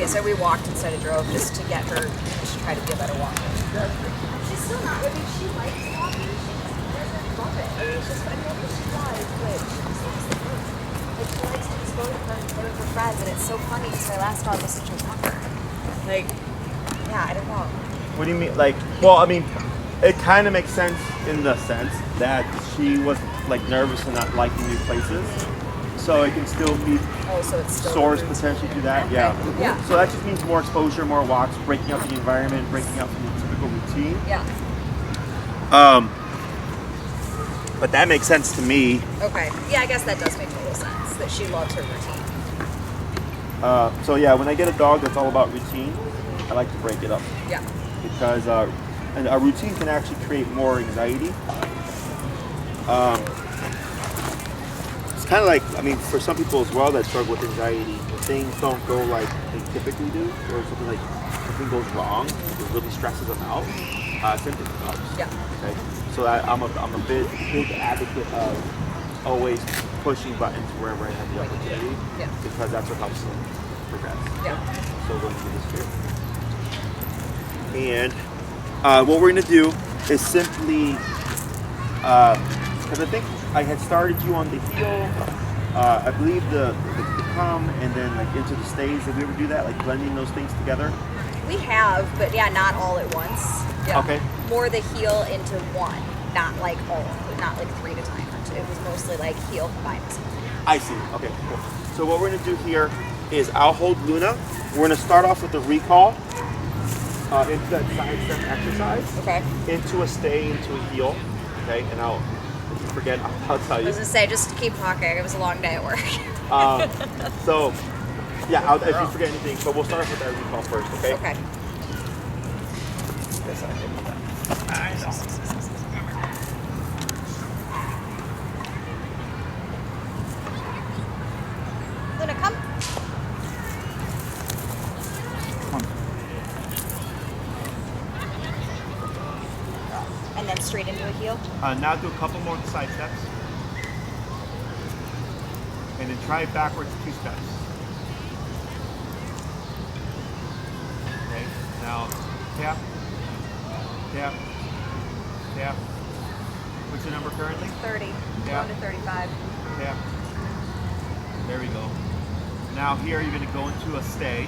so we walked instead of drove just to get her, just to try to give it a walk. She's still not, I mean, she likes walking, she doesn't love it. I mean, it's just, I know that she does, but she just likes the group. Like, she likes to just go with her friends, and it's so funny because my last dog was such a walker. Like, yeah, I don't know. What do you mean? Like, well, I mean, it kind of makes sense in the sense that she was like nervous and not liking new places. So it can still be so it's still source potentially to that. Okay. Yeah. Yeah. So that just means more exposure, more walks, breaking up the environment, breaking up from the typical routine. Yeah. But that makes sense to me. Okay. Yeah, I guess that does make total sense that she loves her routine. So yeah, when I get a dog that's all about routine, I like to break it up. Yeah. Because and a routine can actually create more anxiety. It's kind of like, I mean, for some people as well that struggle with anxiety, when things don't go like they typically do, or something like something goes wrong, it really stresses them out. Symptoms helps. Yeah. Okay. So I'm a big advocate of always pushing buttons wherever I have the opportunity. Yeah. Because that's what helps them progress. Yeah. So we're gonna do this here. And what we're gonna do is simply, because I think I had started you on the heel, I believe the come and then like into the stays. Did we ever do that? Like blending those things together? We have, but yeah, not all at once. Yeah. Okay. More the heel into one, not like all, not like 3 at a time. It was mostly like heel combined. I see. Okay, cool. So what we're gonna do here is I'll hold Luna. We're gonna start off with the recall into that side step exercise. Okay. Into a stay, into a heel. Okay, and if you forget, I'll tell I you. was gonna say, just keep talking. It was a long day at work. So, yeah, if you forget anything, but we'll start off with that recall first, okay? Okay. Yes, I did that. I know. Luna, come. And then straight into a heel. Now do a couple more side steps. And then try it backwards 2 steps. Okay, now tap, tap, tap. What's your number currently? 30. Yeah. Going to 35. Tap. There we go. Now here you're going to go into a stay.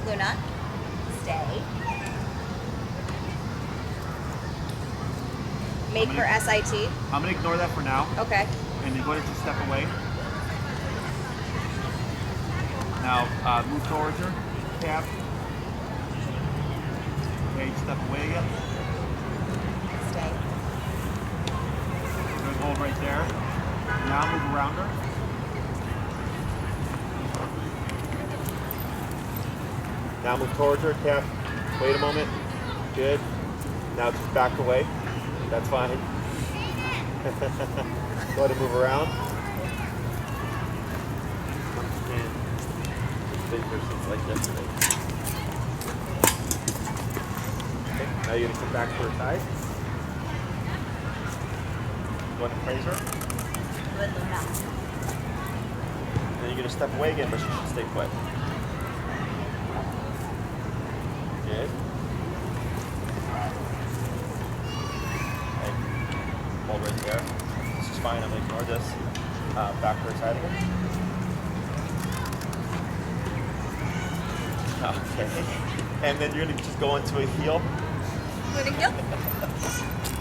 Luna, stay. Make her SIT. I'm going to ignore that for now. Okay. And then go ahead and step away. Now move towards her. Tap. Okay, step away again. Stay. Good hold right there. Now move around her. Now move towards her. Tap. Wait a moment. Good. Now just back away. That's fine. Go ahead and move around. And big persons like yesterday. Okay, now you're going to come back to her side. Go ahead and praise her. Good, Luna. Then you're going to step away again, but she should stay put. Good. Okay. Hold right there. This is fine. I'm going to ignore this. Back to her side again. Okay. And then you're going to just go into a heel. Luna, heel.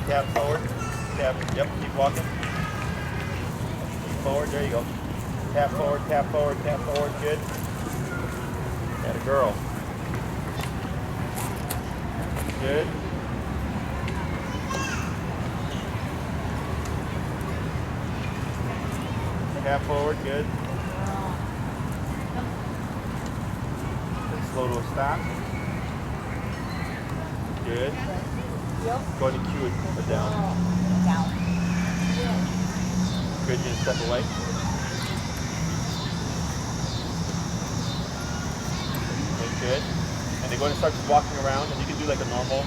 Tap forward. Tap. Yep. Keep walking. Forward. There you go. Tap forward. Tap forward. Tap forward. Good. Got a girl. Good. Tap forward. Good. Then slow to a stop. Good. Heel. Go ahead and cue it down. Down. Good. You can step away. Okay, good. And then go ahead and start just walking around, and you can do like a normal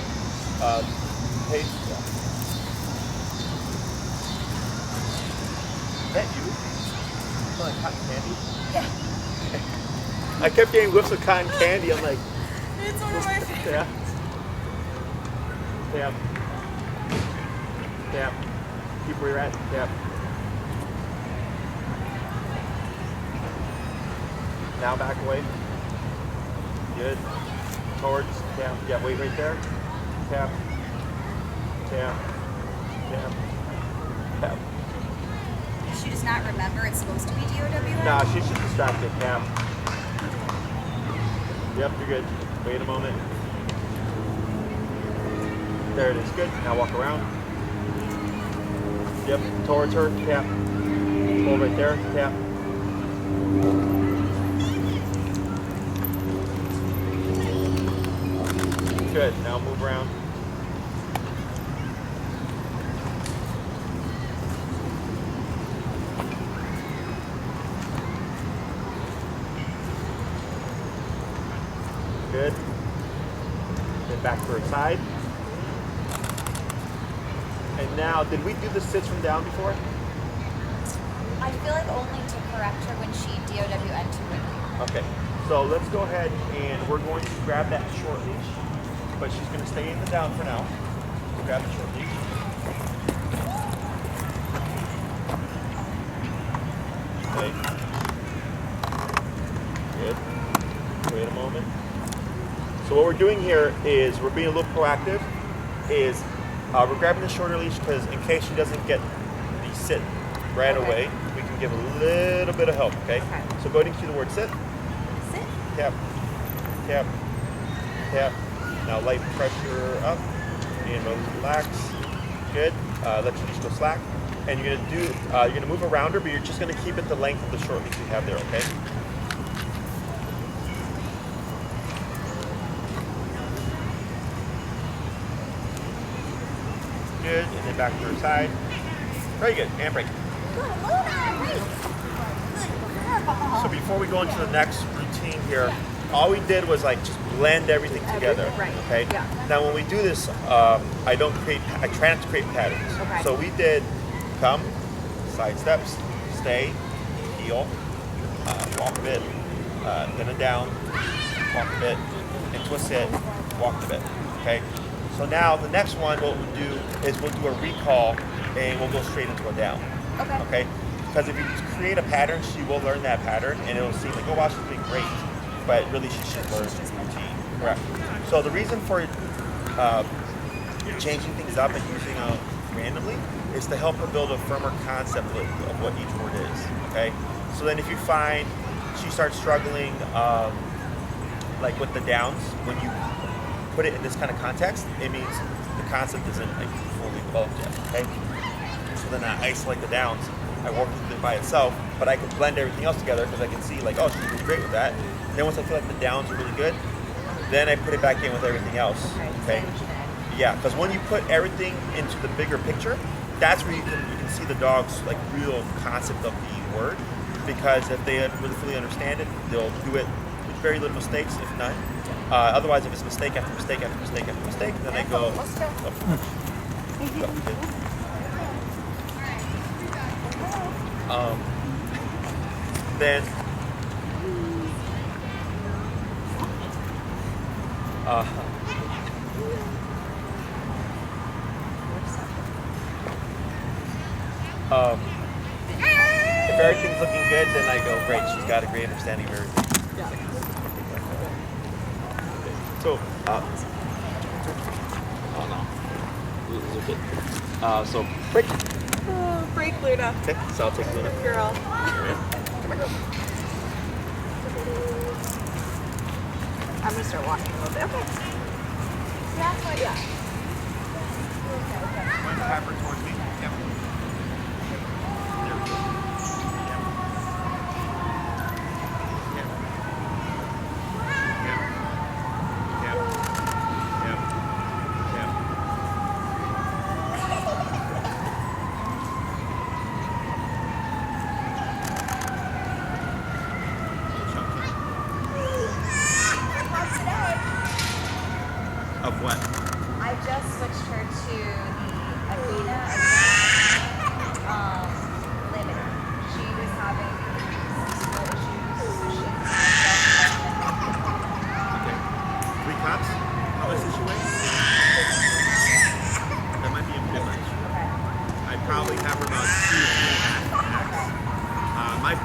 pace. Yeah. Is that you? Smell like cotton candy? Yeah. I kept getting whiffs of cotton candy. I'm like, It's one of my favorites. yeah. Tap. Tap. Keep where you're at. Tap. Now back away. Good. Towards. Tap. Yeah, wait right there. Tap. Tap. Tap. Tap. She does not remember it's supposed to be DOWN? Nah, she's just distracted. Tap. Yep, you're good. Wait a moment. There it is. Good. Now walk around. Yep. Towards her. Tap. Hold right there. Tap. Good. Now move around. Good. Then back to her side. And now, did we do the sits from down before? I feel like only to correct her when she DOWN too quickly. Okay. So let's go ahead and we're going to grab that short leash, but she's going to stay in the down for now. So grab the short leash. Okay. Good. Wait a moment. So what we're doing here is we're being a little proactive. We're grabbing the shorter leash because in case she doesn't get the sit right away, we can give a little bit of help. Okay. So go ahead and cue the word sit. Sit. Tap, tap, tap. Now light pressure up and relax. Good. Let your leash go slack. And you're gonna move around her, but you're just gonna keep it the length of the short leash you have there. Okay. Good. And then back to her side. Very good. And break. So before we go into the next routine here, all we did was like just blend everything together. Right. Okay. Yeah. Now when we do this, I try not to create patterns. Okay. So we did come, side steps, stay, heel, walk a bit, then a down, walk a bit, and twist it, walk a bit. Okay. So now the next one, what we'll do is we'll do a recall and we'll go straight into a down. Okay. Okay. Because if you create a pattern, she will learn that pattern, and it'll seem like, oh wow, she's doing great, but really she should learn routine. Correct. So the reason for changing things up and using them randomly is to help her build a firmer concept of what each word is. Okay. So then if you find she starts struggling, like with the downs, when you put it in this kind of context, it means the concept isn't like fully developed yet. Okay. So then I isolate the downs. I work with it by itself, but I can blend everything else together because I can see like, oh, she's doing great with that. And then once I feel like the downs are really good, then I put it back in with everything else. Okay. Yeah, because when you put everything into the bigger picture, that's where you can see the dog's like real concept of the word. Because if they really fully understand it, they'll do it with very little mistakes, if none. Otherwise, if it's mistake after mistake after mistake after mistake, then they go. Let's go. Then if everything's looking good, then I go, great, she's got a great understanding of everything. Yeah. So, oh no, this is okay. So, break. Oh, break, Luna. Okay, so I'll take Luna. Girl. Come here, girl. I'm gonna start walking a little bit. Okay. That's what, yeah. One tap her towards me. Yep. There we go. Yep. Yep. Yep. Yep. Yep. Yep. Of what? I just switched her to the Avena limit. She was having some school issues, so she's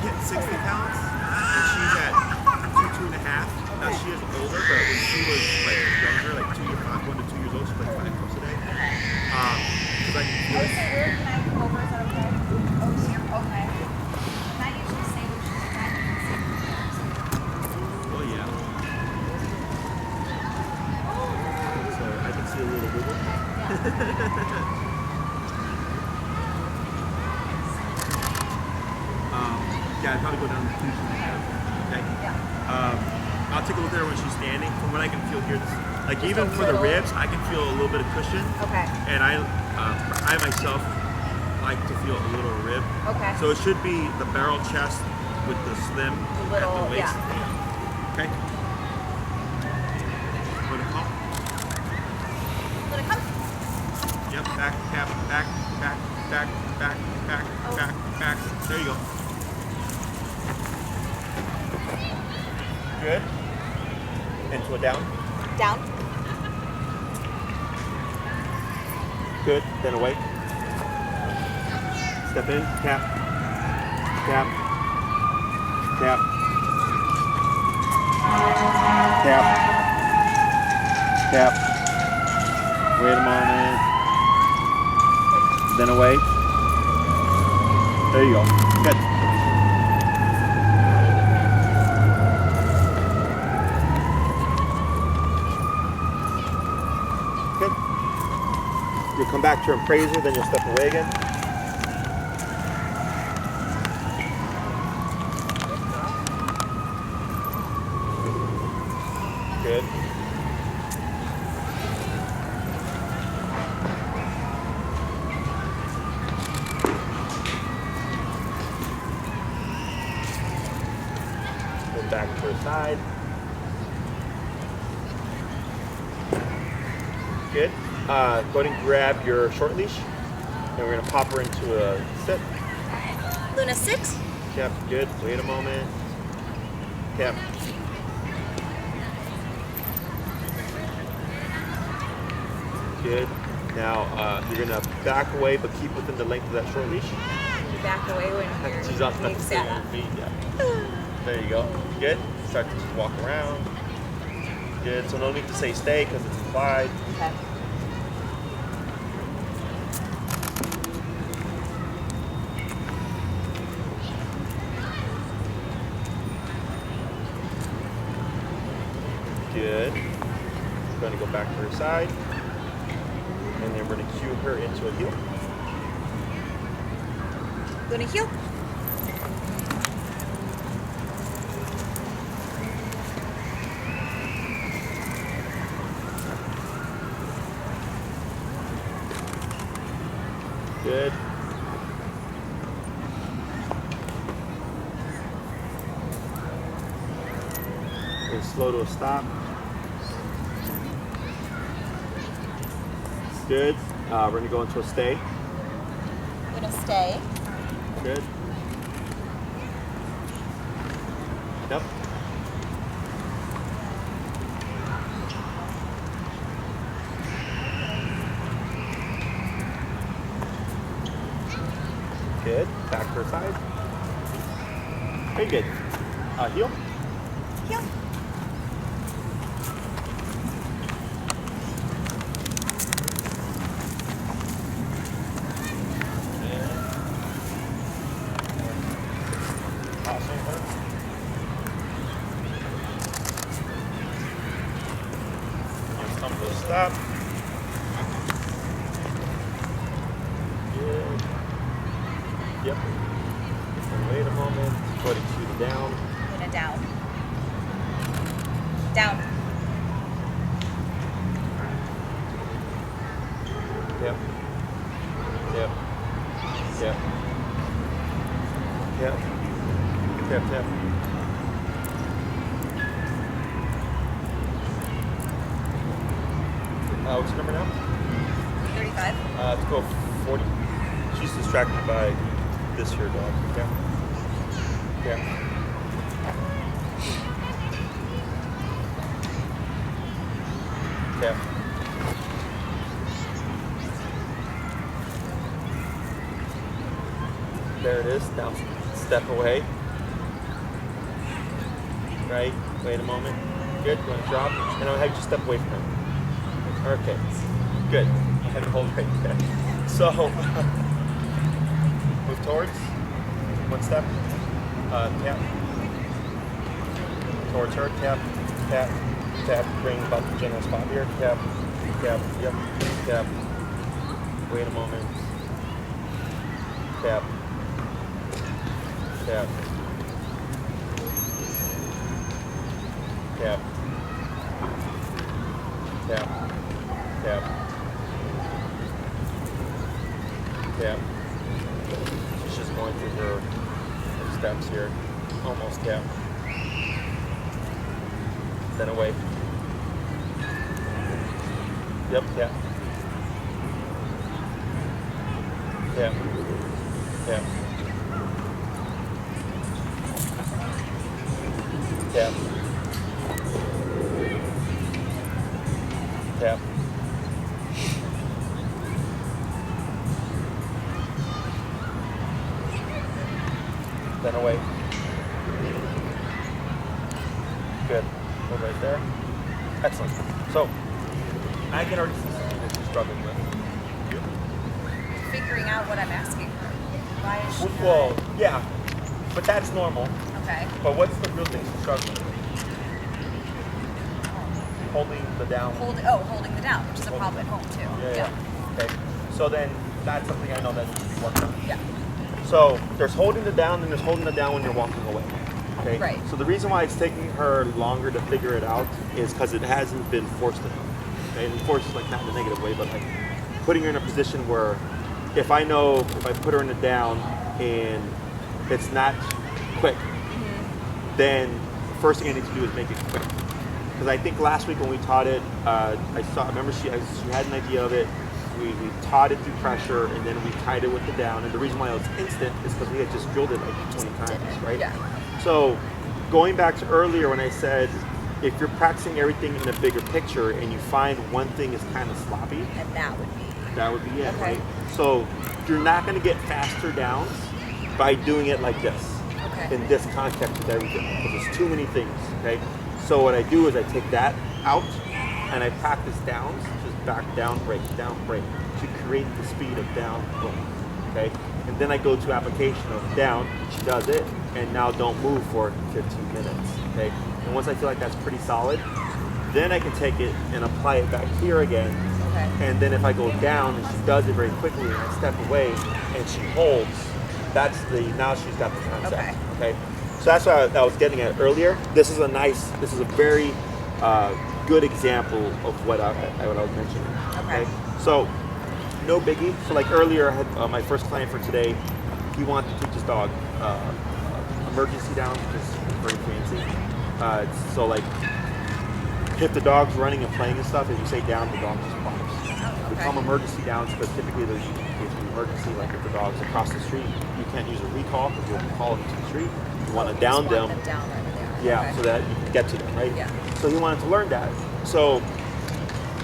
hit 60 pounds, and she's at 2.5. Now she is older, but when she was like younger, like 1 to 2 years old, she's like 5 cups a day. Because I can feel it. Where can I come over? Is that okay? Oh, here. Okay. Can I usually say when she's pregnant? Oh yeah. So I can see a little wiggle. Yeah, I'd probably go down to 2.5. Okay. Yeah. I'll take a look at her when she's standing. From what I can feel here, like even for the ribs, I can feel a little bit of cushion. Okay. And I myself like to feel a little rib. Okay. So it should be the barrel chest with the slim at the waist. Yeah. Okay. Put it home. Let it come. Yep. Back, tap, back, back, back, back, back, back, back. There you go. Good. Into a down. Down. Good. Then away. Step in. Tap. Tap. Tap. Tap. Tap. Wait a moment. Then away. There you go. Good. Good. You'll come back to her and praise her, then you'll step away again. Good. Go back to her side. Good. Go ahead and grab your short leash, and we're gonna pop her into a sit. Luna 6. Yep. Good. Wait a moment. Yep. Good. Now you're gonna back away, but keep within the length of that short leash. You back away when you're She's up being at sat the up. feet. Yeah. There you go. Good. Start to just walk around. Good. So no need to say stay because it's implied. Okay. Good. We're going to go back to her side. And then we're going to cue her into a heel. Luna heel. Good. And slow to a stop. Good. We're going to go into a stay. Luna stay. Good. Yep. Good. Back to her side. Very good. Heel. Heel. Stop. Good. Yep. And wait a moment. Go to cue the down. Luna down. Down. Yep. Yep. Yep. Yep. Yep. Yep. What's your number now? 35. Let's go 40. She's distracted by this here dog. Okay. Yeah. Yeah. There it is. Now step away. right? Wait a moment. Good. You want to drop? And I'll have you just step away from him. Okay. Good. I'll have you hold right there. So, move towards. One step. Tap. Towards her. Tap. Tap. Tap. Bring about the general spot here. Tap. Tap. Yep. Tap. Wait a moment. Tap. Tap. Tap. Tap. Tap. Tap. She's just going through her steps here. Almost tap. Then away. Yep, tap. Tap. Tap. Tap. Tap. Then away. Good. Go right there. Excellent. So, I can already see something that you're struggling with. Figuring out what I'm asking her. Why is she Well, yeah, but that's normal. Okay. But what's the real thing she's struggling with? Holding the down. Holding the down, which is a problem at home too. Yeah. Okay. So then that's something I know that needs to be worked on. Yeah. So there's holding the down and there's holding the down when you're walking away. Okay. Right. So the reason why it's taking her longer to figure it out is because it hasn't been forced enough. Okay. And forced is like not in a negative way, but like putting her in a position where if I know if I put her in the down and it's not quick, then the first thing I need to do is make it quick. Because I think last week when we taught it, I remember she had an idea of it. We taught it through pressure, and then we tied it with the down. And the reason why it was instant is because we had just drilled it like 20 times, right? Yeah. So going back to earlier when I said, if you're practicing everything in a bigger picture and you find one thing is kind of sloppy, And that would be it, Okay. right? So you're not going to get faster downs by doing it like this. okay. In this context with everything, because there's too many things, okay? So what I do is I take that out and I practice downs, just back, down, break, to create the speed of down, boom, okay? And then I go to application of down, she does it, and now don't move for 15 minutes, okay? And once I feel like that's pretty solid, then I can take it and apply it back here again. Okay. And then if I go down and she does it very quickly and I step away and she holds, now she's got the concept. Okay. So that's what I was getting at earlier. This is a very good example of what I was mentioning. Okay. So no biggie. So like earlier, I had my first client for today. He wanted to teach his dog emergency down, which is very fancy. So like if the dog's running and playing and stuff, if you say down, the dog just pops. We call them emergency downs because typically there's an emergency, like if the dog's across the street, you can't use a recall because you'll call them to the street. You want to down them. Down right there. Yeah, Okay. so that you can get to them, right? Yeah. So he wanted to learn that. So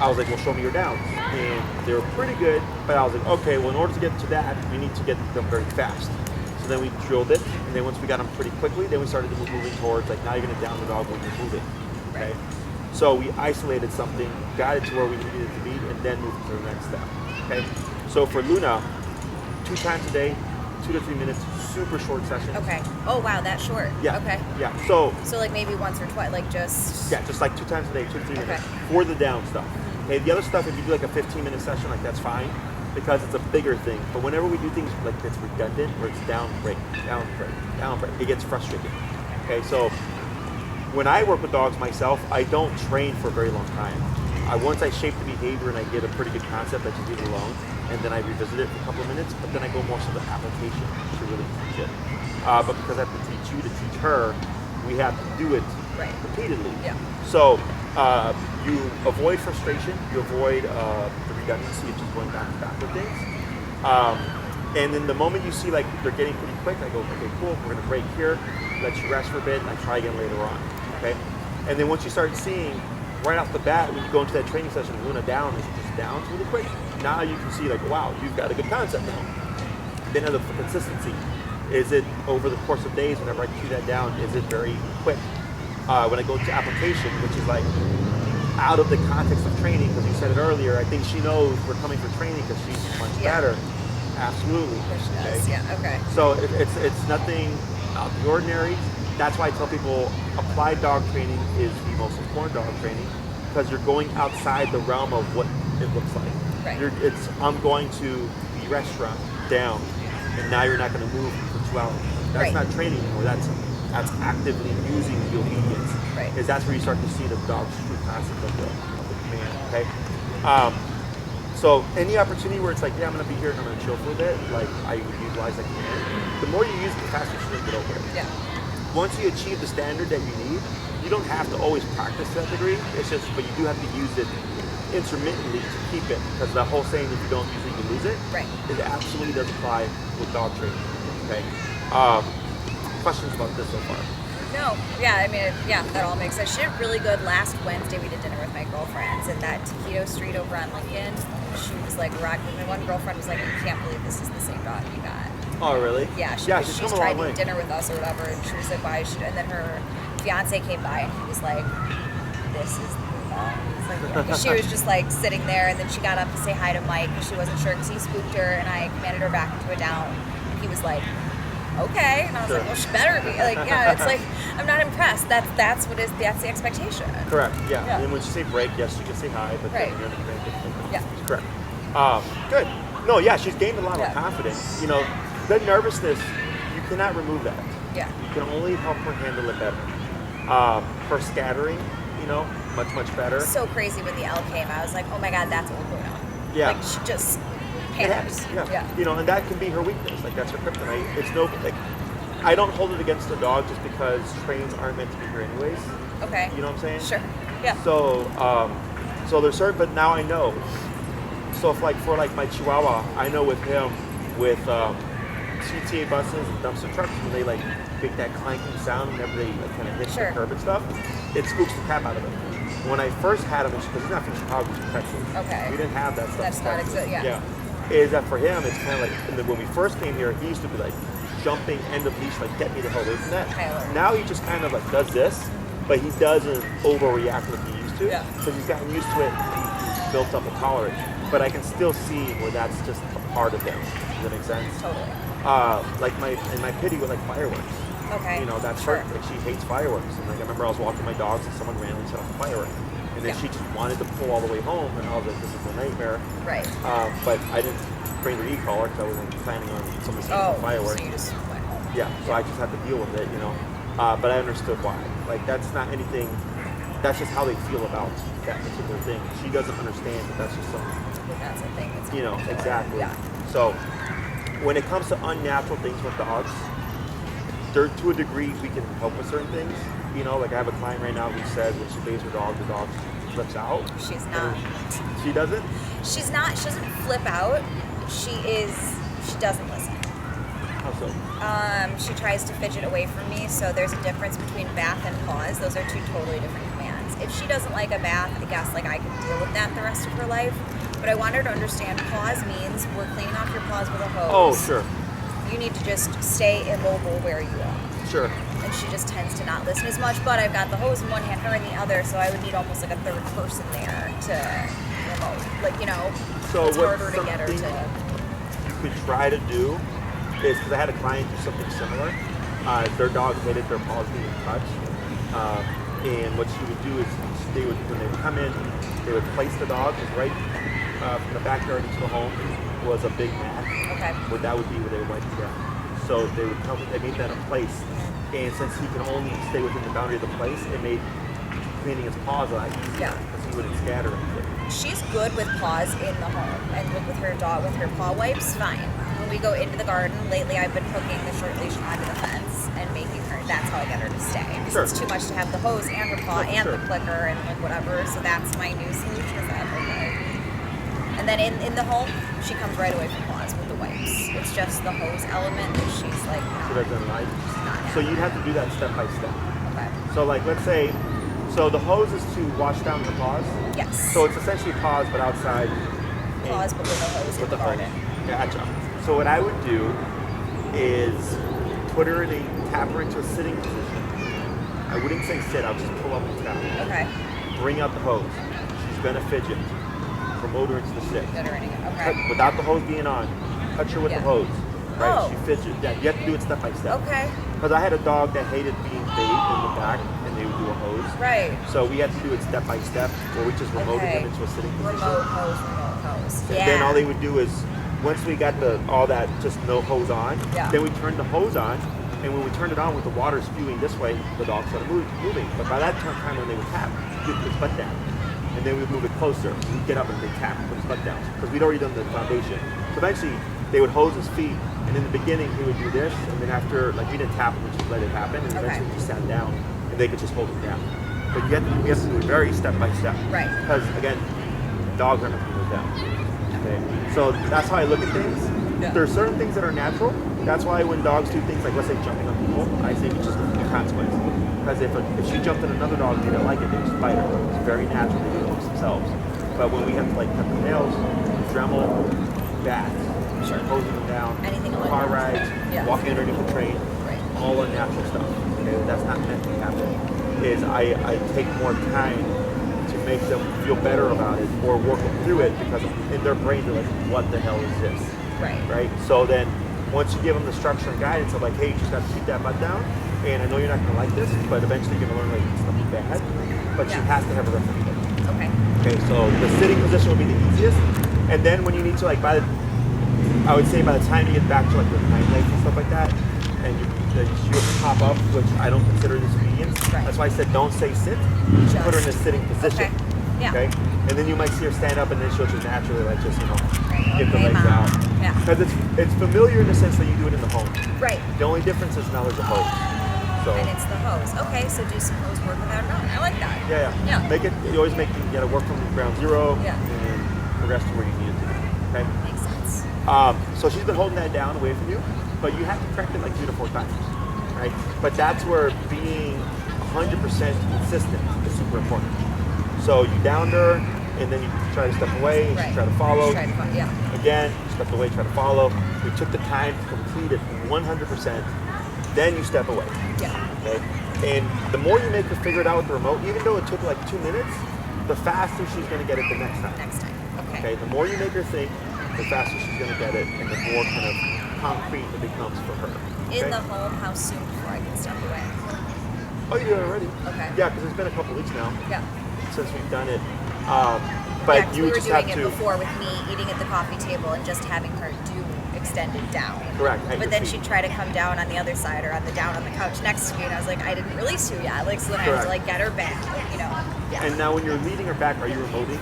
I was like, well, show me your downs. And they were pretty good, but I was like, okay, well, in order to get to that, we need to get them very fast. So then we drilled it, and then once we got them pretty quickly, then we started moving towards, like, now you're going to down the dog when you're moving, okay? Right. So we isolated something, got it to where we needed it to be, and then moved to the next step, okay? So for Luna, 2 times a day, 2 to 3 minutes, super short session. Okay. Oh wow, that short. Yeah. Okay. Yeah. So like maybe once or twice, like just. yeah, just like 2 times a day, 2 to 3 minutes Okay. for the down stuff. Okay. The other stuff, if you do like a 15-minute session, like that's fine because it's a bigger thing. But whenever we do things like that's redundant, where it's down, break, it gets frustrating. Okay. So when I work with dogs myself, I don't train for a very long time. Once I shape the behavior and I get a pretty good concept, I just leave it alone, and then I revisit it for a couple of minutes, but then I go more to the application to really teach it. But because I have to teach you to teach her, we have to do it repeatedly. Yeah. So you avoid frustration, you avoid the redundancy of just going back to back with things. And then the moment you see like they're getting pretty quick, I go, okay, cool, we're gonna break here, let you rest for a bit, and I try again later on, okay? And then once you start seeing, right off the bat, when you go into that training session, Luna down is just down really quick. Now you can see like, wow, you've got a good concept now. Then the consistency, is it over the course of days, whenever I cue that down, is it very quick? when I go to application, which is like out of the context of training, because you said it earlier, I think she knows we're coming for training because she's much better. Absolutely. Does. Yeah. Okay. So it's nothing out of the ordinary. That's why I tell people applied dog training is the most important dog training, because you're going outside the realm of what it looks like. Right. I'm going to the restaurant down, and now you're not going to move for 2 hours. That's not training anymore. That's actively using the obedience. Right. Is that's where you start to see the dog's true concept of the command. Okay. So any opportunity where it's like, yeah, I'm going to be here and I'm going to chill for a bit, like I would utilize that command. The more you use it, the faster you're going to get over it. Yeah. Once you achieve the standard that you need, you don't have to always practice to that degree. It's just, but you do have to use it intermittently to keep it, because the whole saying, if you don't use it, you lose it. Right. It absolutely does apply with dog training. Okay. Questions about this so far? No. Yeah. I mean, that all makes sense. She did really good last Wednesday. We did dinner with my girlfriends in that Taquito Street over on Lincoln. She was like, my one girlfriend was like, I can't believe this is the same dog you got. Oh, really? Yeah, she's tried to eat dinner with us or whatever, and she was like, why should, and then her fiance came by and he was like, this is the dog. Like, she was just like sitting there, and then she got up to say hi to Mike because she wasn't sure because he spooked her, and I commanded her back into a down. And he was like, okay, and I was like, well, she better be. Like, yeah, it's like, I'm not impressed. That's the expectation. Correct. Yeah. And when you say break, yes, you can say hi, but then you're gonna break it. Yeah. Correct. Good. No, yeah, she's gained a lot of confidence. You know, the nervousness, you cannot remove that. Yeah. You can only help her handle it better. Her scattering, you know, much better. So crazy when the L came. I was like, oh my God, that's what we're going on. Yeah. Like, she just panics. Yeah. You know, and that can be her weakness. Like, that's her kryptonite. It's no, like, I don't hold it against the dog just because trains aren't meant to be here anyways. Okay. You know what I'm saying? Sure. Yeah. So there's certain, but now I know. So if for my Chihuahua, I know with him, with CTA buses and dumpster trucks, when they like make that clanking sound whenever they kind of hit the curb and stuff, it spooks the crap out of him. When I first had him, because he's not from Chicago, he's from Texas. Okay. We didn't have that stuff. That's not exactly, Yeah. Is that for him, it's kind of like, and then when we first came here, he used to be like jumping end of leash, like get me the hell away from that. Tyler. Now he just kind of like does this, but he doesn't overreact like he used to. Yeah. Because he's gotten used to it, he's built up a tolerance. But I can still see where that's just a part of him. Does that make sense? Totally. Like my pity with like fireworks. Okay. You know, that's her. Like, she hates fireworks. And like I remember I was walking my dogs and someone randomly set off a firework. And then she just wanted to pull all the way home, and I was like, this is a nightmare. Right. But I didn't bring the e-collar because I wasn't planning on someone seeing the fireworks. So you just went home. Yeah, so I just had to deal with it, you know. But I understood why. Like, that's not anything, that's just how they feel about that particular thing. She doesn't understand that that's just something. That's a thing. It's You know, exactly. Yeah. So, when it comes to unnatural things with dogs, there, to a degree, we can help with certain things. You know, like I have a client right now who says when she bathes her dog, the dog flips out. She's not. She doesn't? She's not. She doesn't flip out. She doesn't listen. How so? She tries to fidget away from me, so there's a difference between bath and paws. Those are two totally different commands. If she doesn't like a bath, I guess like I can deal with that the rest of her life. But I want her to understand paws means we're cleaning off your paws with a hose. Oh, sure. You need to just stay immobile where you are. Sure. And she just tends to not listen as much, but I've got the hose in one hand, her in the other, so I would need almost like a third person there to remote. Like, you know, So it's harder to get her to... you could try to do is, because I had a client do something similar. Their dog hated their paws being touched. And what she would do is when they would come in, they would place the dog right from the backyard into the home was a big mat. Okay. Where that would be where they would wipe it down. So they would come, they made that a place. And since he can only stay within the boundary of the place, it made cleaning his paws a lot easier because he wouldn't scatter anything. She's good with paws in the home, and with her dog, with her paw wipes, fine. When we go into the garden, lately I've been hooking the short leash onto the fence and making her, that's how I get her to stay. Because it's too much to have the hose and her paw and the clicker and like whatever, so that's my new solution is that, okay. And then in the home, she comes right away from paws with the wipes. It's just the hose element that she's like, So that doesn't like. not So you'd have to do that step by step. Okay. So like, let's say, so the hose is to wash down the paws. Yes. So it's essentially paws, but outside. Paws, but with a hose in the garden. Gotcha. So what I would do is put her tap her into a sitting position. I wouldn't say sit, I'll just pull up and tap. Okay. Bring out the hose. She's gonna fidget. Promote her into the sit. Get her in again. Okay. Without the hose being on, touch her with the hose. Right? Oh. She fidgets. Yeah, you have to do it step by step. Okay. Because I had a dog that hated being bathed in the back, and they would do a hose. Right. So we had to do it step by step, where we just remoted them into a sitting position. Remote hose. And Yeah. then all they would do is, once we got all that just no hose on, then we turned the hose on, and when we turned it on with the water spewing this way, the dog started moving. But by that time when they would tap, we'd put his butt down. And then we'd move it closer. We'd get up and they'd tap and put his butt down. Because we'd already done the foundation. So eventually, they would hose his feet, and in the beginning, he would do this, and then after, like, we didn't tap him, we just let it happen, and eventually he sat down, and they could just hold it down. But we have to do it very step by step. Right. Because, again, dogs are not going to go down. Okay. So that's how I look at things. Yeah. There are certain things that are natural. That's why when dogs do things like, let's say, jumping on people, I say it's just a consequence. Because if she jumped on another dog and they didn't like it, they just bite her. It's very natural. They do it amongst themselves. But when we have to, like, cut the nails, Dremel, baths, hosing them down, anything car rides, walking underneath the train, all unnatural stuff. Okay? That's not meant to happen. Is I take more time to make them feel better about it or work them through it, because in their brain they're like, what the hell is this? Right? So then once you give them the structure and guidance of like, hey, you just got to keep that butt down, and I know you're not going to like this, but eventually you're going to learn like it's not bad, but she has to have a reference point. Okay, so the sitting position will be the easiest, and then when you need to, like, I would say by the time you get back to like the hind legs and stuff like that, and she would pop up, which I don't consider disobedience. That's why I said don't say sit. Just put her in a sitting position. Okay. And then you might see her stand up, and then she'll just naturally like just get the legs out. Because it's familiar in the sense that you do it in the home. Right. The only difference is now there's a hose. So. And it's the hose. Okay, so do some hose work without knowing. I like that. Yeah. Make it. You always you gotta work from ground zero. Yeah. And progress to where you need it to be. Okay. Makes sense. So she's been holding that down away from you, but you have to correct it like 3 to 4 times, right? But that's where being 100% consistent is super important. So you downed her, and then you try to step away, and she try to follow. Again, step away, try to follow. We took the time to complete it 100%, then you step away. Okay? And the more you make her figure it out with the remote, even though it took like 2 minutes, the faster she's going to get it the next time. Okay. The more you make her think, the faster she's going to get it, and the more kind of concrete it becomes for her. In the home, how soon before I can step away? Oh, you did it already? Okay. Yeah, because it's been a couple weeks now. Since we've done it. But you were doing it before with me eating at the coffee table and just having her do extended down. Correct. But then she'd try to come down on the other side or down on the couch next to me, and I was like, I didn't release you yet. Like, so then I had to like get her back, And now when you're leading her back, are you remoting?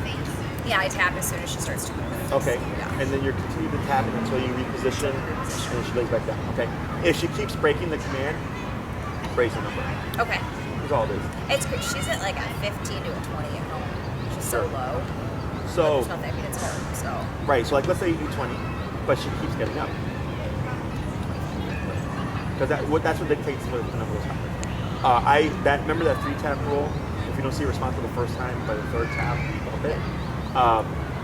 Yeah, I tap as soon as she starts to move. Okay. And then you're continuing to tap until you reposition, and then she lays back down. Okay. If she keeps breaking the command, raise the number. Okay. That's all it is. It's good. She's at like a 15 to a 20 at home. She's so low. So. It's nothing. I mean, it's home. So. Right. So like, let's say you do 20, but she keeps getting up. Because that's what dictates what the number is higher. Remember that 3-tap rule? If you don't see a response for the first time, by the 3rd tap, you bump it.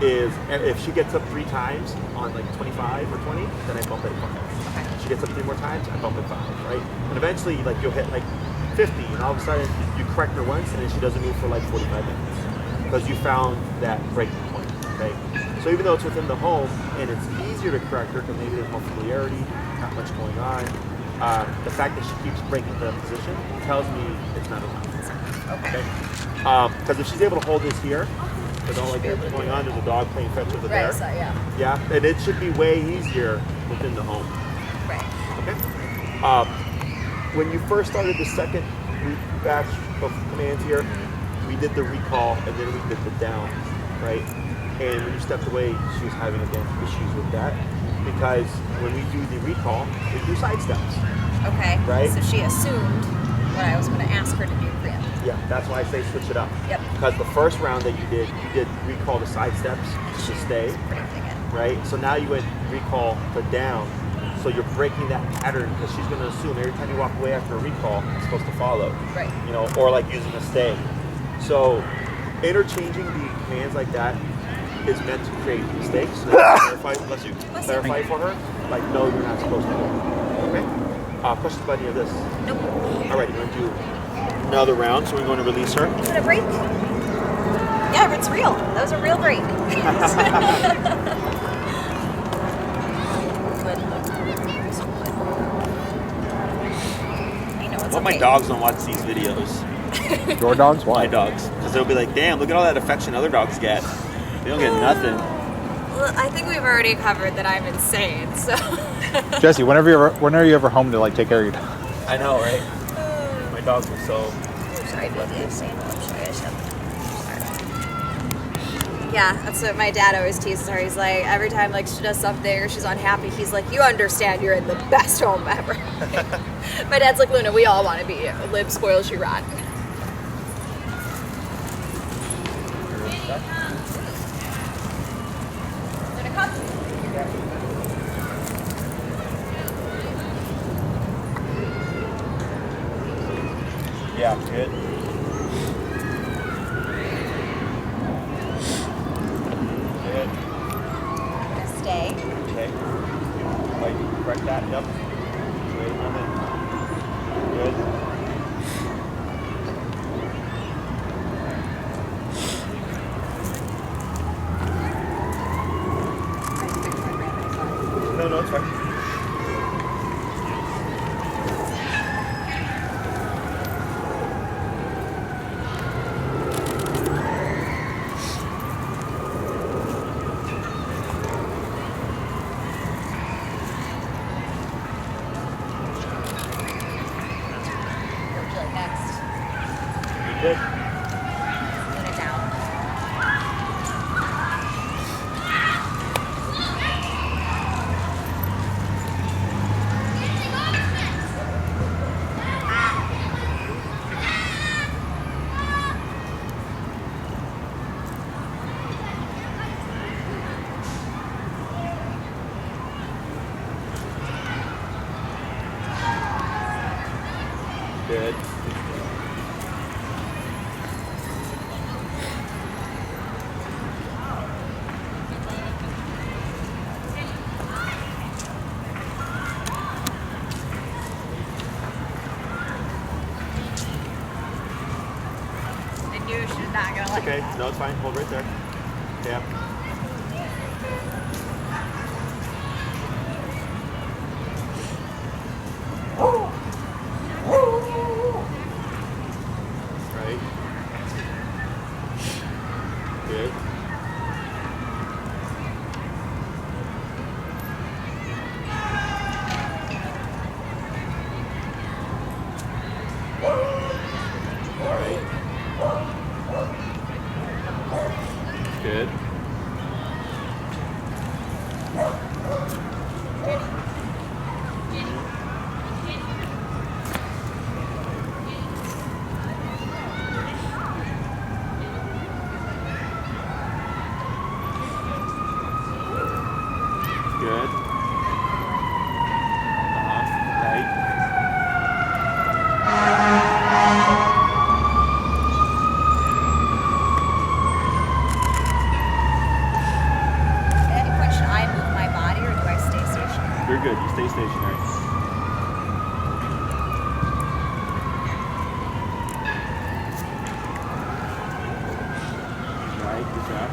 Is if she gets up 3 times on like 25 or 20, then I bump it 5. If she gets up 3 more times, I bump it 5, right? And eventually, like, you'll hit like 50, and all of a sudden you correct her once, and then she doesn't move for like 45 minutes because you found that breaking point. Okay, so even though it's within the home and it's easier to correct her because maybe there's more familiarity, not much going on, the fact that she keeps breaking the position tells me it's not enough. Okay, because if she's able to hold this here. With all like that going on, there's a dog playing fetch over there. So, yeah, and it should be way easier within the home. Right. Okay. When you first started the second batch of commands here, we did the recall and then we did the down, right? And when you stepped away, she was having again issues with that because when we do the recall, we do side steps. Okay. Right. So she assumed what I was going to ask her to do preemptively. Yeah, that's why I say switch it up. Yep. Because the first round that you did recall the side steps to stay. Right? So now you went recall to down. So you're breaking that pattern because she's going to assume every time you walk away after a recall, it's supposed to follow. Right. Or like using a stay. So interchanging the commands like that is meant to create mistakes. So clarify for her, like, no, you're not supposed to. Okay? Push the button of this. Nope. All right, you're going to do another round, so we're going to release her. Is it a break? Yeah, it's real. That was a real break. Well, my dogs don't watch these videos. Your dogs? Why? My dogs. Because they'll be like, damn, look at all that affection other dogs get. They don't get nothing. Well, I think we've already covered that I'm insane, so... Jesse, whenever you ever home to like take care of your dog? I know, right? My dogs are so... I'm sorry, baby. I'm sorry. Yeah, that's what my dad always teases her. He's like, every time like she does something or she's unhappy, he's like, you understand you're in the best home ever. My dad's like, Luna, we all want to be you. Live, spoils you rotten. Luna, come. Yeah, good. Good. Stay. Okay. Wait, correct that. Yep. Wait a moment. Good. No, it's fine. Next. Good. Put it down. Good. I knew she was not gonna like Okay. that. No, it's fine. Hold right there. Yeah. Right. Good. Right. Good. Good. Right. At any point, should I move my body or do I stay stationary? You're good. You stay stationary. Right. Good job.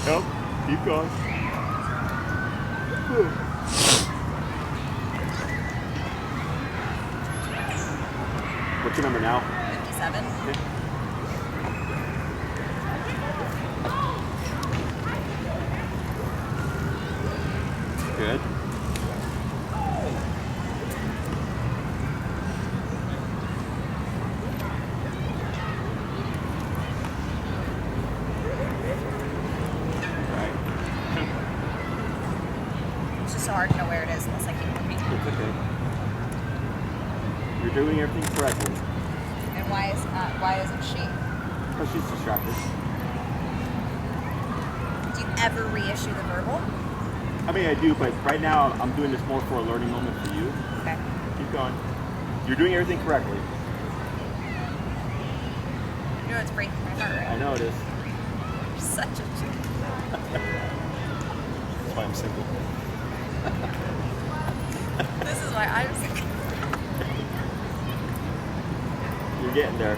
Nope. Keep going. What's your number now? 57. Okay. Good. Right. It's just so hard to know where it is unless I keep moving. It's okay. You're doing everything correctly. And why isn't she? Because she's distracted. Do you ever reissue the verbal? I mean, I do, but right now I'm doing this more for a learning moment for you. Okay. Keep going. You're doing everything correctly. You know it's breaking my heart, right? I know it is. You're such a jerk. That's why I'm single. This is why I'm single. You're getting there.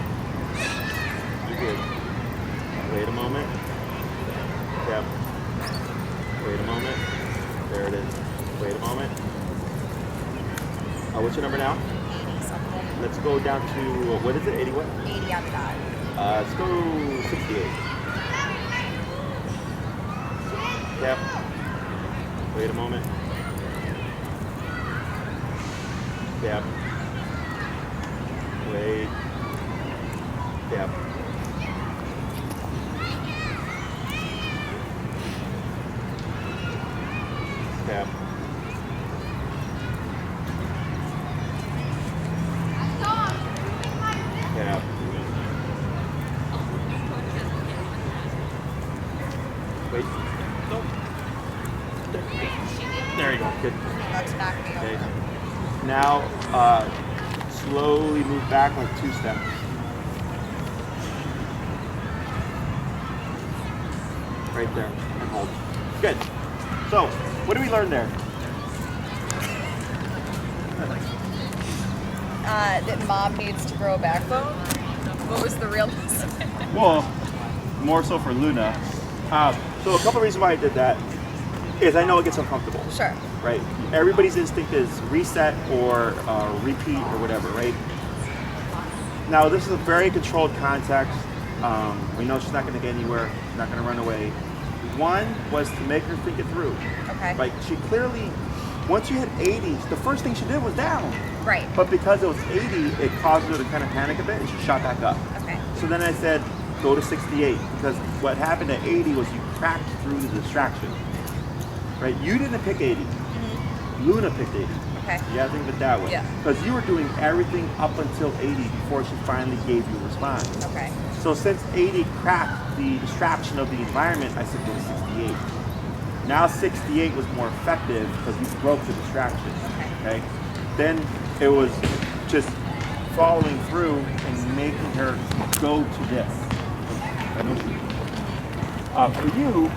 You're good. Wait a moment. Yep. Wait a moment. There it is. Wait a moment. What's your number now? 80 something. Let's go down to, what is it? 80 what? 80 on the dot. Let's go 68. Yep. Wait a moment. Yep. Wait. Yep. Yep. Yep. Wait. Nope. There you go. Good. That's not me Okay. over. Now, slowly move back like 2 steps. Right there, and hold. Good. So, what did we learn there? That mom needs to grow a backbone. What was the realness? Well, more so for Luna. So a couple reasons why I did that is I know it gets uncomfortable. Sure. Right? Everybody's instinct is reset or repeat or whatever, right? Now this is a very controlled context. We know she's not going to get anywhere. She's not going to run away. One was to make her think it through. Okay. Like she clearly, once you hit 80, the first thing she did was down. Right. But because it was 80, it caused her to kind of panic a bit and she shot back up. Okay. So then I said, go to 68, because what happened at 80 was you cracked through the distraction. Right? You didn't pick 80. Mm-hmm. Luna picked 80. Okay. You gotta think of it that way. Yeah. Because you were doing everything up until 80 before she finally gave you a response. Okay. So since 80 cracked the distraction of the environment, I said go to 68. Now 68 was more effective because you broke the distraction. Okay. Then it was just following through and making her go to this. For you,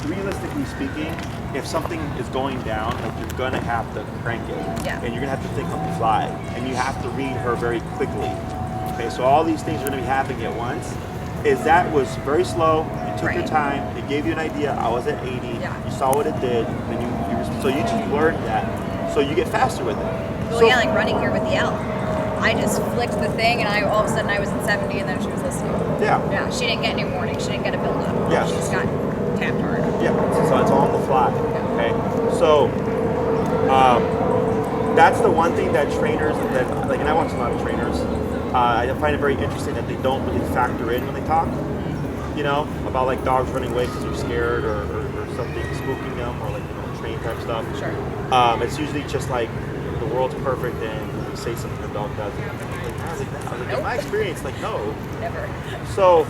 realistically speaking, if something is going down, like you're gonna have to crank it, Yeah. and you're gonna have to think on the fly, and you have to read her very quickly. Okay, so all these things are gonna be happening at once. Is that was very slow. You took your Right. time. It gave you an idea. I was at 80. Yeah. You saw what it did, and so you just learned that. So you get faster with it. Well, So- yeah, like running here with the L. I just flicked the thing, and all of a sudden I was at 70, and then she was listening. Yeah. Yeah, she didn't get any warning. She didn't get a build up. Yeah. She just got tapped hard. Yeah, so it's all on the fly. Okay, so that's the one thing that trainers that like, and I watch a lot of trainers. I find it very interesting that they don't really factor in when they talk. You know, about like dogs running away because they're scared or something spooking them or like train type stuff. Sure. It's usually just like the world's perfect and you say something the dog does. Like, how's it now? Like, in my experience, like no. Never. So.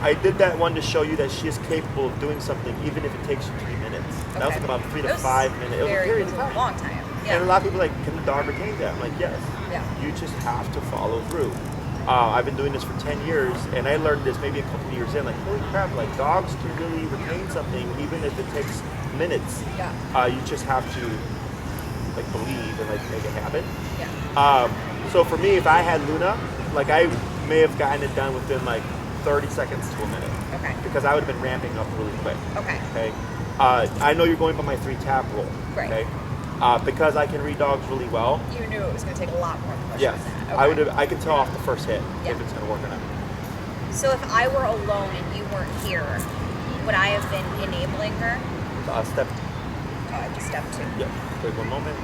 I did that one to show you that she is capable of doing something even if it takes you 3 minutes. That was like about 3 to 5 minutes. It was a period of time. A long time. Yeah. And a lot of people are like, can the dog retain that? I'm like, yes. Yeah. You just have to follow through. I've been doing this for 10 years, and I learned this maybe a couple of years in. Like, holy crap! Like dogs can really retain something even if it takes minutes. Yeah. You just have to like believe and like make it happen. Yeah. So for me, if I had Luna, like I may have gotten it done within like 30 seconds to a minute. Okay. Because I would have been ramping up really quick. Okay. Okay. I know you're going by my 3 tap rule. Right. Okay. Because I can read dogs really well. You knew it was going to take a lot more push Yes. than that. I Okay. would have. I can tell off the first hit Yeah. if it's going to work or not. So if I were alone and you weren't here, would I have been enabling her? Step. Oh, I just step 2. Yep. Wait 1 moment.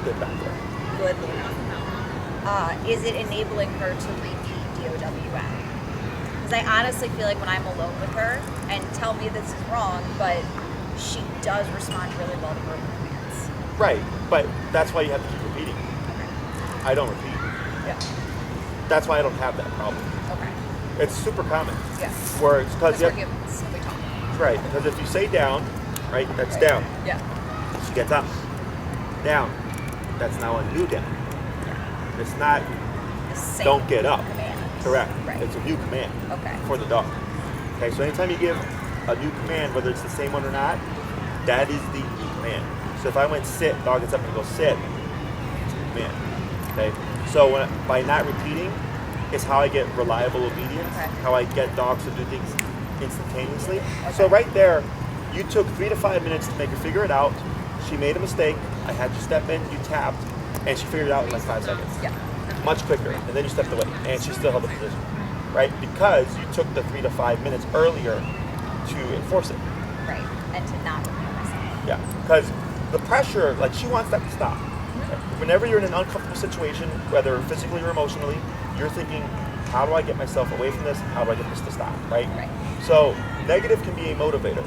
Good back there. Good. Is it enabling her to repeat DOWM? Because I honestly feel like when I'm alone with her, and tell me this is wrong, but she does respond really well to verbal commands. Right. But that's why you have to keep repeating. Okay. I don't repeat. Yeah. that's why I don't have that problem. Okay. It's super common. Yeah. Where it's because We're humans. We talk. right, because if you say down, right, that's Right. down. Yeah. She gets up, down. That's now a new down. It's not The same don't get up. command. Correct. Right. It's a new command Okay. for the dog. Okay, so anytime you give a new command, whether it's the same one or not, that is the new command. So if I went sit, dog gets up and goes sit, it's a new command. Okay, so by not repeating is how I get reliable obedience, Okay. how I get dogs to do things instantaneously. Okay. So right there, you took 3 to 5 minutes to make her figure it out. She made a mistake. I had you step in, you tapped, and she figured it out in like 5 seconds. Yeah. Much quicker, and then you stepped away, and she still held the position, right? Because you took the 3 to 5 minutes earlier to enforce it. Right. And to not repeat myself. Yeah, because the pressure, like she wants that to stop. Whenever you're in an uncomfortable situation, whether physically or emotionally, you're thinking, how do I get myself away from this? How do I get this to stop, right? Right. So negative can be a motivator.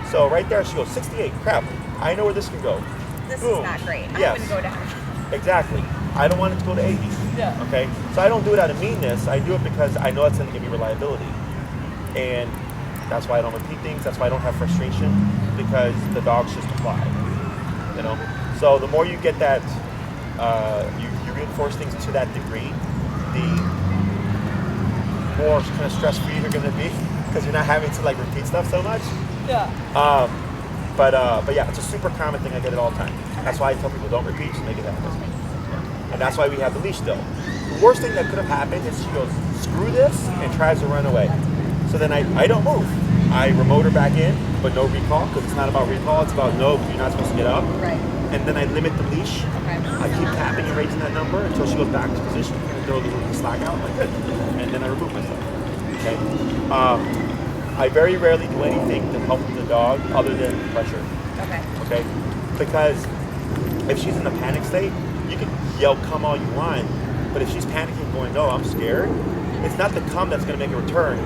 So right there, she goes, 68, crap, I know where this can go. This Boom. is not great. Yes. I'm gonna go down. Exactly. I don't want it to go to 80. Yeah. Okay? So I don't do it out of meanness. I do it because I know it's going to give me reliability. And that's why I don't repeat things. That's why I don't have frustration, because the dogs just apply. You know? So the more you get that, you reinforce things to that degree, the more kind of stress-free you're going to be, because you're not having to like repeat stuff so much. Yeah. But yeah, it's a super common thing. I get it all the time. That's why I tell people don't repeat, just make it happen. And that's why we have the leash still. The worst thing that could have happened is she goes, screw this, and tries to run away. So then I don't move. I remote her back in, but no recall, because it's not about recall, it's about no, you're not supposed to get up. Right. And then I limit the leash. Okay. I keep tapping and raising that number until she goes back to position and throw the little slack out like that. And then I remove myself. Okay? I very rarely do anything to help the dog other than pressure. Okay. Okay? Because if she's in a panic state, you can yell come all you want, but if she's panicking going, no, I'm scared, it's not the come that's going to make her return.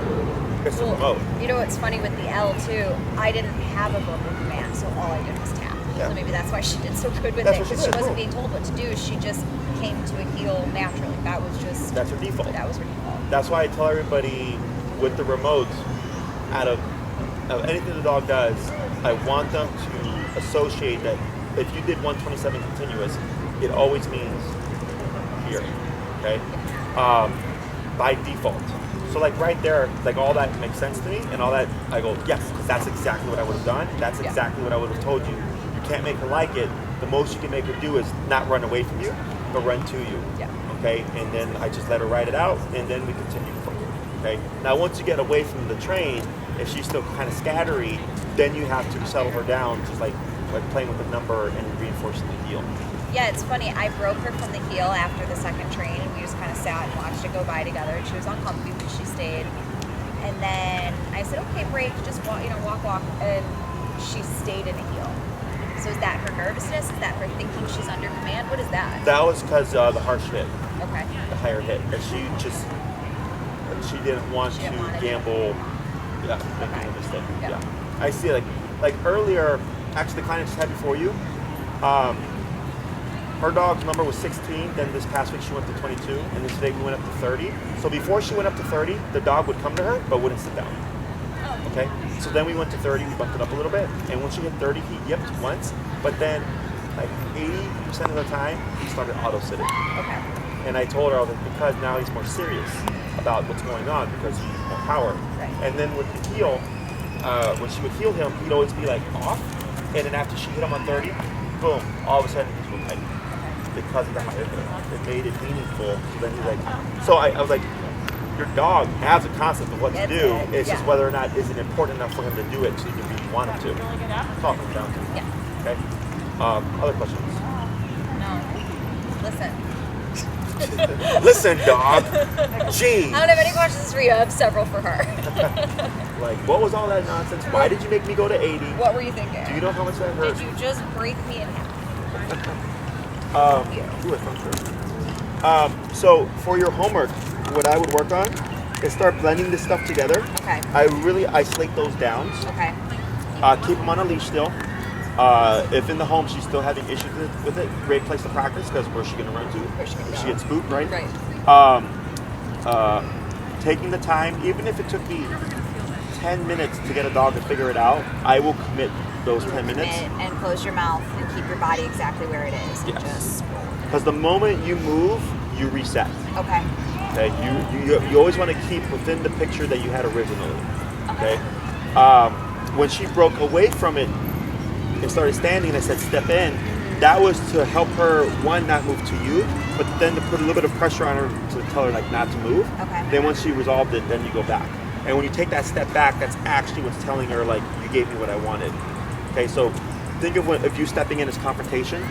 It's the remote. You know what's funny with the L too? I didn't have a verbal command, so all I did was tap. Yeah. So maybe that's why she did so good with That's it, what she because she did, wasn't cool. being told what to do. She just came to a heel naturally. That was just That's her default. That was her default. That's why I tell everybody with the remote, out of anything the dog does, I want them to associate that if you did 127 continuous, it always means here, okay? By default. So like right there, like all that makes sense to me, and all that, I go, yes, because that's exactly what I would have done. That's Yeah. exactly what I would have told you. You can't make her like it. The most you can make her do is not run away from you, but run to you. Yeah. Okay, and then I just let her ride it out, and then we continue forward. Okay. Now once you get away from the train, if she's still kind of scattery, then you have to settle her down, just like playing with the number and reinforcing the heel. Yeah, it's funny. I broke her from the heel after the second train, and we just kind of sat and watched it go by together. And she was uncomfy, but she stayed. And then I said, "Okay, break. Just walk, walk." And she stayed in a heel. So is that her nervousness? Is that her thinking she's under command? What is that? That was because the harsh hit, Okay. the higher hit, and she didn't want She didn't want to it. gamble, making Okay. a mistake. Yeah. Yeah, I see. Like earlier, actually, the client I just had before you. Her dog's number was 16, then this past week she went to 22, and then today we went up to 30. So before she went up to 30, the dog would come to her, but wouldn't sit down. Oh. Okay? So then we went to 30, we bumped it up a little bit, and when she hit 30, he yipped once, but then like 80% of the time, he started auto-sitting. Okay. And I told her, I was like, because now he's more serious about what's going on, because he's more power. Right. And then with the heel, when she would heel him, he'd always be like off, and then after she hit him on 30, boom, all of a sudden he's real tight. Because of the higher hit. It made it meaningful. So then he's like, so I was like, your dog has a concept of what to That's do. it, It's just yeah. whether or not is it important enough for him to do it so you can really want him to. That's all it comes down to. Yeah. Okay? Other questions? No. Listen. Listen, dog. Gee. I don't have any questions for you. I have several for her. Like, what was all that nonsense? Why did you make me go to 80? What were you thinking? Do you know how much that hurt? Did you just break me in half? Do it from so for your homework, what I would work on is start blending this stuff together. Okay. I really isolate those downs. Okay. Keep them on a leash still. If in the home she's still having issues with it, great place to practice because where's she going to run to? Where's she gonna If she go? gets spooked, right? Right. taking the time, even if it took me 10 minutes to get a dog to figure it out, I will commit those 10 minutes. And close your mouth and keep your body exactly where it is. And Yes. just roll. Because the moment you move, you reset. Okay. Okay, you always want to keep within the picture that you had originally. Okay. When she broke away from it and started standing, and I said step in. That was to help her, one, not move to you, but then to put a little bit of pressure on her to tell her like not to move. Okay. Then once she resolved it, then you go back. And when you take that step back, that's actually what's telling her like you gave me what I wanted. Okay, so think of you stepping in as confrontation,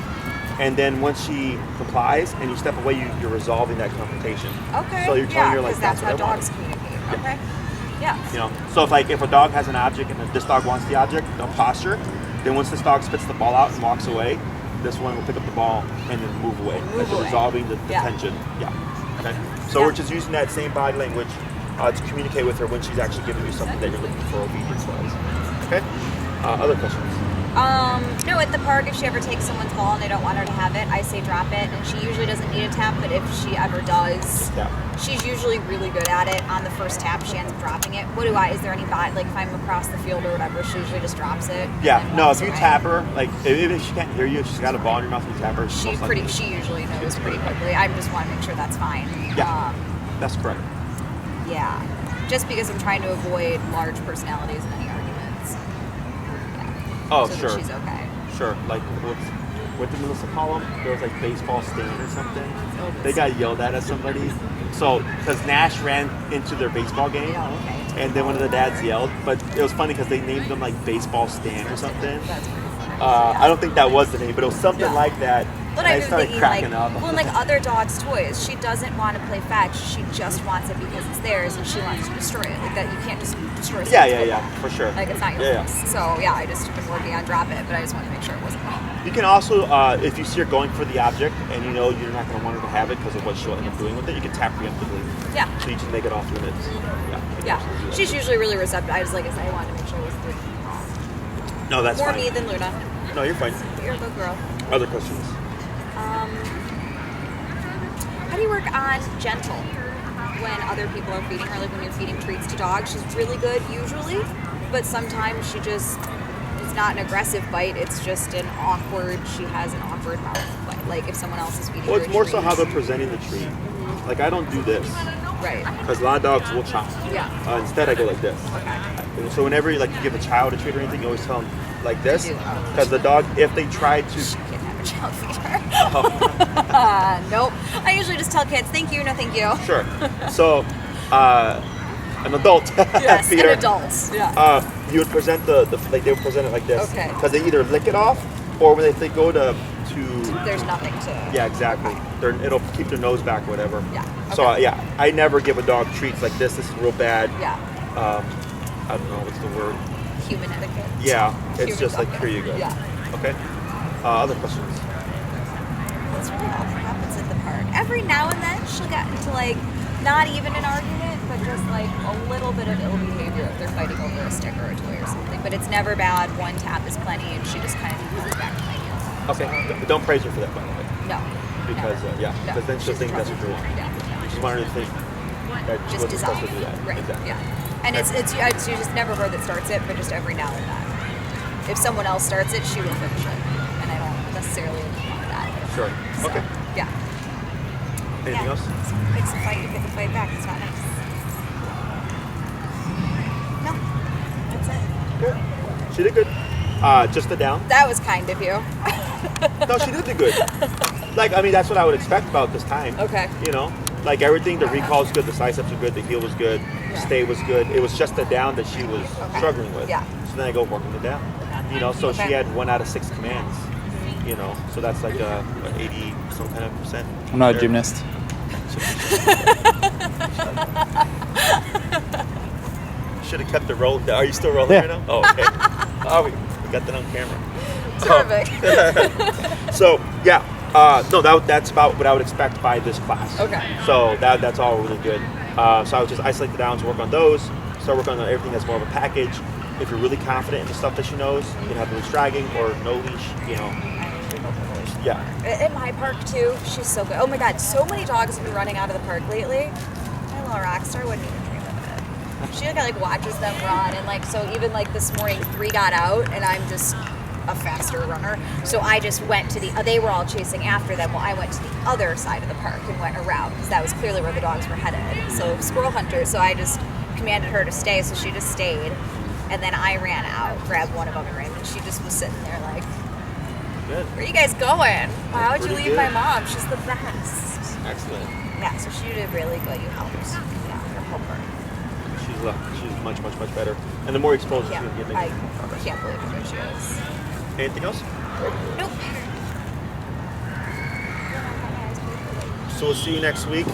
and then once she complies and you step away, you're resolving that confrontation. Okay. So you're telling her like that's what how I dogs wanted. communicate. Okay. Yeah. You know, so if a dog has an object and this dog wants the object, they'll posture. Then once this dog spits the ball out and walks away, this one will pick up the ball and then move away. That's resolving the tension. Yeah. Okay. So we're just using that same body language to communicate with her when she's actually giving you something that you're looking for obedience-wise. Okay. Other questions? No, at the park, if she ever takes someone's ball and they don't want her to have it, I say drop it. And she usually doesn't need a tap, but if she ever does, she's usually really good at it. On the first tap, she ends up dropping it. Is there any bot, like if I'm across the field or whatever, she usually just drops it? Yeah, no, if you tap her, like if she can't hear you, if she's got a ball in your mouth and you tap her, she usually knows pretty quickly. I just want to make sure that's fine. Yeah, that's correct. Yeah, just because I'm trying to avoid large personalities in any arguments. Yeah. Oh, so sure. That she's okay. Sure, like what did Melissa call them? There was like baseball stand or something. Oh, They got yelled at somebody. So, because Nash ran into their baseball game, and then one of the dads yelled, but it was funny because they named them like baseball stand or something. That's pretty funny. I don't think that was the name, but it was something like that. But and I I've been started thinking, cracking like, up. well, like other dogs' toys, she doesn't want to play fetch. She just wants it because it's theirs, and she wants to destroy it. Like that, you can't just destroy it. Yeah, for sure. Like it's not yours. So yeah, I just been working on drop it, but I just want to make sure it wasn't mine. You can also, if you see her going for the object and you know you're not going to want her to have it because of what she'll end up doing with it, you can tap preemptively. Yeah. So you just make it off limits. Yeah. She's usually really receptive. I just like I said, I wanted to make sure it wasn't doing No, that's more fine. me than Luna. No, you're fine. You're a good girl. Other questions? How do you work on gentle when other people are feeding her? Like when you're feeding treats to dogs, she's really good usually, but sometimes she just, it's not an aggressive bite, it's just she has an awkward mouth bite. Like if someone else is feeding her Well, it's more treat. so how they're presenting the treat. Like I don't do this. Right. Because a lot of dogs will chomp. Yeah. Instead, I go like this. Okay. So whenever you give a child a treat or anything, you always tell them like this. Because the dog, if they try to... She can have a child feeder. Oh. Nope. I usually just tell kids, thank you, no thank you. Sure. So, an adult Yes, feeder. an adult. Yeah. You would present they would present it like this. Okay. Because they either lick it off, or when they go to There's nothing to... Yeah, exactly. It'll keep their nose back or whatever. Yeah. Okay. So I never give a dog treats like this. This is real bad. Yeah. I don't know what's the word. Human etiquette. Yeah, it's Human just like dog here you go. etiquette. Yeah. Okay. Other questions? That's really all that happens at the park. Every now and then she'll get into like not even an argument, but just like a little bit of ill behavior if they're fighting over a stick or a toy or something. But it's never bad. One tap is plenty, and she just kind of moves back to my heel. Okay. But don't praise her for that, by the way. No. Because because then she'll think that's what you want. Yeah. You just want her to think that she Just wasn't supposed design. to do that. Right. Exactly. Yeah. And it's just never her that starts it, but just every now and then. If someone else starts it, she will finish it, and I don't necessarily want that. Sure. So, Okay. Yeah. Anything else? Pick some fight. You pick a fight back. It's not nice. No. That's it. Good. She did good. Just a down. That was kind of you. No, she did good. Like, I mean, that's what I would expect about this time. Okay. You know, like everything, the recall's good, the side-steps are good, the heel was good, stay was good. It was just the down that she was struggling with. Yeah. So then I go working the down. You know, so she had 1 out of 6 commands. You know, so that's like 80 some kind of percent. I'm not a gymnast. Should have kept the roll. Are you still rolling right now? Oh, okay. Oh, we got that on camera. Terrific. So no, that's about what I would expect by this class. Okay. So that's all really good. So I would just isolate the downs, work on those, start working on everything that's more of a package. If you're really confident in the stuff that she knows, you can have the leash dragging or no leash, you know. Yeah. At my park too, she's so good. Oh my God, so many dogs have been running out of the park lately. I little rock star wouldn't even dream of it. She like watches them run, and like so even like this morning 3 got out, and I'm just a faster runner, so I just went to they were all chasing after them. Well, I went to the other side of the park and went around because that was clearly where the dogs were headed. So squirrel hunter. So I just commanded her to stay, so she just stayed, and then I ran out, grabbed one of them, and ran. And she just was sitting there like, Good. "Where are you guys going? Why would you Pretty leave good. my mom? She's the best." Excellent. Yeah, so she did really good. You helped. Yeah, help her. She's much better. And the more exposure Yeah, she'll get, I making more progress. can't believe how good she is. Anything else? Nope. So we'll see you next week.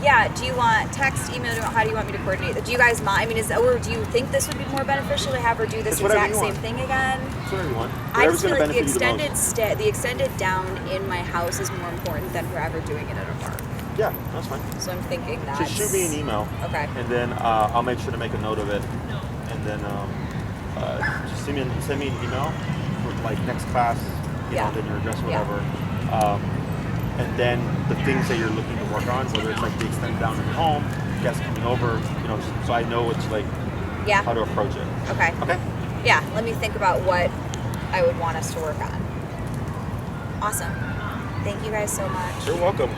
Yeah, do you want text, email, how do you want me to coordinate? Do you guys mind? I mean, or do you think this would be more beneficial to have her do this It's whatever exact you same want. thing again? That's what you want. I Whatever's just feel gonna like the benefit you the extended most. the extended down in my house is more important than her ever doing it at a park. Yeah, that's fine. So I'm thinking that. Just shoot me an email. Okay. And then I'll make sure to make a note of it. And then just send me an email with like next class, you know, then your address, whatever. And then the things that you're looking to work on, whether it's like the extended down in your home, guests coming over, you know, so I know it's like how to approach it. Okay. Okay. Yeah, let me think about what I would want us to work on. Awesome. Thank you guys so much. You're welcome.